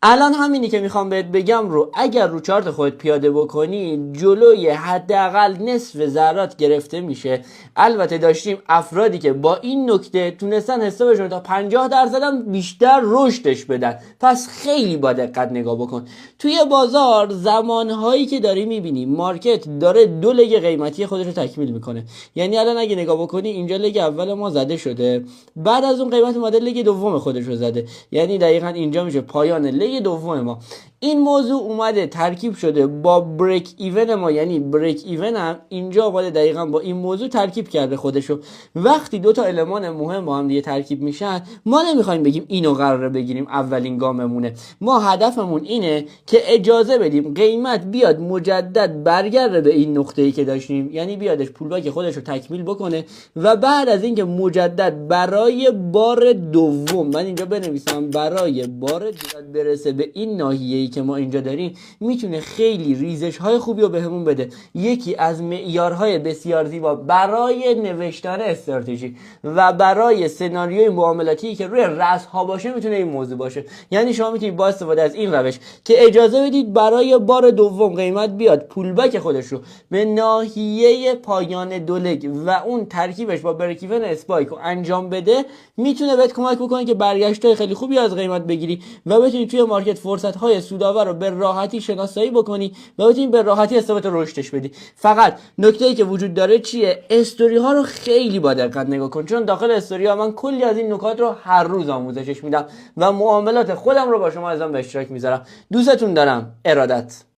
الان همینی که میخوام بهت بگم رو اگر رو چارت خودت پیاده بکنی جلوی حداقل نصف ذرات گرفته میشه. البته داشتیم افرادی که با این نکته تونستن حسابشون تا 50% هم بیشتر رشدش بدن. پس خیلی با دقت نگاه بکن. توی بازار زمانهایی که داری میبینی مارکت داره دو لگ قیمتی خودش رو تکمیل میکنه، یعنی الان اگه نگاه بکنی اینجا لگ اول ما زده شده، بعد از اون قیمت اومده لگ دوم خودش رو زده، یعنی دقیقاً اینجا میشه پایان لگ دوم ما. این موضوع اومده ترکیب شده با بریک ایون ما، یعنی بریک ایون هم اینجا اومده دقیقاً با این موضوع ترکیب کرده خودشو. وقتی دو تا المان مهم با هم دیگه ترکیب میشن ما نمیخوایم بگیم اینو قراره بگیریم اولین گاممونه، ما هدفمون اینه که اجازه بدیم قیمت بیاد مجدد برگرده به این نقطه‌ای که داشتیم، یعنی بیادش پولباک خودش رو تکمیل بکنه و بعد از اینکه مجدد برای بار دوم، من اینجا بنویسم برای بار دوم برسه به این ناحیه‌ای که ما اینجا داریم، میتونه خیلی ریزش‌های خوبی رو بهمون بده. یکی از معیارهای بسیار زیبا برای نوشتن استراتژی و برای سناریوی معاملاتی که روی رأس‌ها باشه میتونه این موضوع باشه. یعنی شما میتونید با استفاده از این روش که اجازه بدید برای بار دوم قیمت بیاد پولبک خودش رو به ناحیه پایان دو لگ و اون ترکیبش با بریک ایون اسپایک رو انجام بده، میتونه بهت کمک بکنه که برگشتای خیلی خوبی از قیمت بگیری و بتونی توی مارکت فرصت‌های سودآور رو به راحتی شناسایی بکنی و بتونی به راحتی استفاده رشدش بدی. فقط نکته‌ای که وجود داره چیه؟ استوری ها رو خیلی با دقت نگاه کن، چون داخل استوری ها من کلی از این نکات رو هر روز آموزشش میدم و معاملات خودم رو با شما ازم به اشتراک میذارم. دوستتون دارم. ارادت.